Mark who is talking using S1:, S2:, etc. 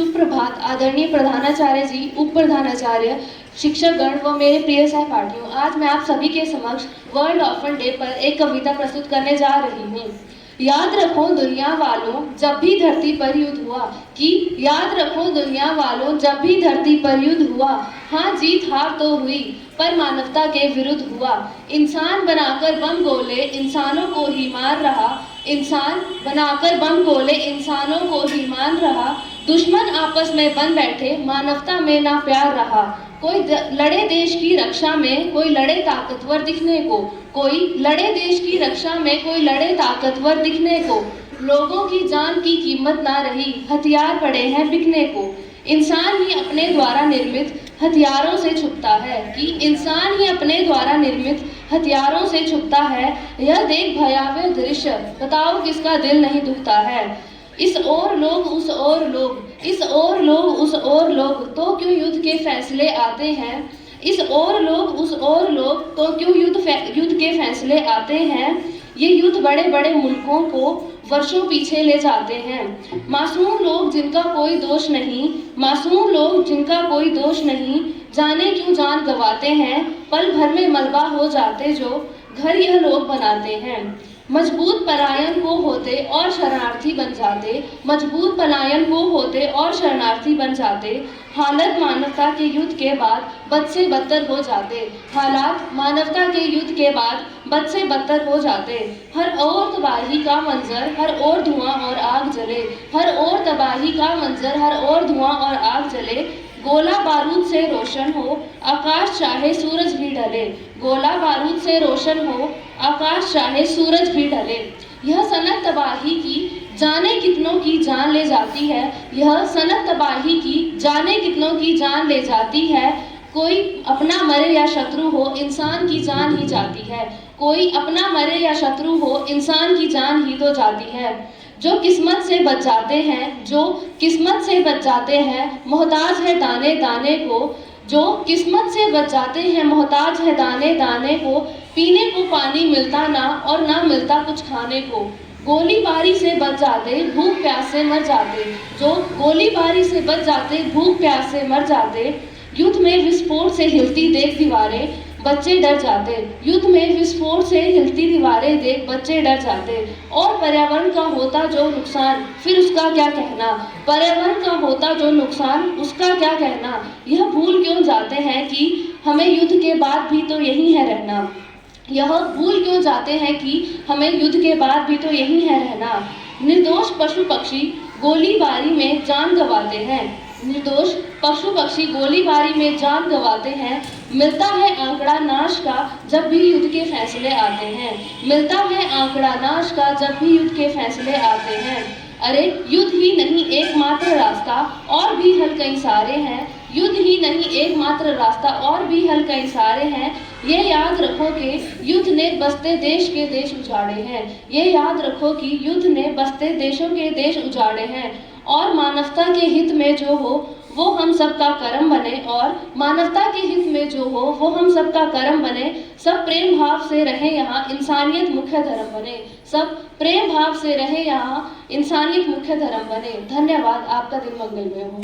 S1: शुभ प्रभात आदरणीय प्रधानाचार्य जी, उप प्रधानाचार्य, शिक्षकगण व मेरे प्रिय सहपाठियों। आज मैं आप सभी के समक्ष वर्ल्ड ऑर्फन डे पर एक कविता प्रस्तुत करने जा रही हूँ। याद रखो दुनिया वालों, जब भी धरती पर युद्ध हुआ, कि याद रखो दुनिया वालों, जब भी धरती पर युद्ध हुआ, हाँ जीत हार तो हुई पर मानवता के विरुद्ध हुआ। इंसान बनाकर बम गोले इंसानों को ही मार रहा, इंसान बनाकर बम गोले इंसानों को ही मान रहा। दुश्मन आपस में बन बैठे, मानवता में ना प्यार रहा। कोई लड़े देश की रक्षा में, कोई लड़े ताकतवर दिखने को, कोई लड़े देश की रक्षा में, कोई लड़े ताकतवर दिखने को। लोगों की जान की कीमत ना रही, हथियार पड़े हैं बिकने को। इंसान ही अपने द्वारा निर्मित हथियारों से छुपता है, कि इंसान ही अपने द्वारा निर्मित हथियारों से छुपता है। यह देख भयावह दृश्य, बताओ किसका दिल नहीं दुखता है। इस ओर लोग उस ओर लोग, इस ओर लोग उस ओर लोग, तो क्यों युद्ध के फैसले आते हैं। इस ओर लोग उस ओर लोग, तो क्यों युद्ध के फैसले आते हैं। ये युद्ध बड़े बड़े मुल्कों को वर्षों पीछे ले जाते हैं। मासूम लोग जिनका कोई दोष नहीं, मासूम लोग जिनका कोई दोष नहीं, जाने क्यों जान गंवाते हैं। पल भर में मलबा हो जाते जो घर यह लोग बनाते हैं। मजबूत पलायन को होते और शरणार्थी बन जाते, मजबूत पलायन को होते और शरणार्थी बन जाते। हालत मानवता के युद्ध के बाद बद से बदतर हो जाते, हालात मानवता के युद्ध के बाद बद से बदतर हो जाते। हर ओर तबाही का मंजर, हर ओर धुआं और आग जले, हर ओर तबाही का मंजर, हर ओर धुआं और आग जले। गोला बारूद से रोशन हो, आकाश चाहे सूरज भी ढले, गोला बारूद से रोशन हो, आकाश चाहे सूरज भी ढले। यह सनक तबाही की जाने कितनों की जान ले जाती है, यह सनक तबाही की जाने कितनों की जान ले जाती है। कोई अपना मरे या शत्रु हो, इंसान की जान ही जाती है। कोई अपना मरे या शत्रु हो, इंसान की जान ही तो जाती है। जो किस्मत से बच जाते हैं, जो किस्मत से बच जाते हैं, मोहताज है दाने दाने को। जो किस्मत से बच जाते हैं, मोहताज है दाने दाने को। पीने को पानी मिलता ना और ना मिलता कुछ खाने को। गोलीबारी से बच जाते, भूख प्यास से मर जाते, जो गोलीबारी से बच जाते, भूख प्यास से मर जाते। युद्ध में विस्फोट से हिलती देख दीवारें, बच्चे डर जाते, युद्ध में विस्फोट से हिलती दीवारें देख बच्चे डर जाते। और पर्यावरण का होता जो नुकसान, फिर उसका क्या कहना। पर्यावरण का होता जो नुकसान, उसका क्या कहना। यह भूल क्यों जाते हैं कि हमें युद्ध के बाद भी तो यही है रहना। यह भूल क्यों जाते हैं कि हमें युद्ध के बाद भी तो यही है रहना। निर्दोष पशु पक्षी गोलीबारी में जान गंवाते हैं, निर्दोष पशु पक्षी गोलीबारी में जान गंवाते हैं। मिलता है आंकड़ा नाश का जब भी युद्ध के फैसले आते हैं, मिलता है आंकड़ा नाश का जब भी युद्ध के फैसले आते हैं। अरे युद्ध ही नहीं एकमात्र रास्ता, और भी हल कई सारे हैं। युद्ध ही नहीं एकमात्र रास्ता, और भी हल कई सारे हैं। ये याद रखो कि युद्ध ने बसते देश के देश उजाड़े हैं, ये याद रखो कि युद्ध ने बसते देशों के देश उजाड़े हैं। और मानवता के हित में जो हो वो हम सबका कर्म बने, और मानवता के हित में जो हो वो हम सबका कर्म बने। सब प्रेम भाव से रहे यहाँ, इंसानियत मुख्य धर्म बने। सब प्रेम भाव से रहे यहाँ, इंसानियत मुख्य धर्म बने। धन्यवाद। आपका दिन मंगलमय हो।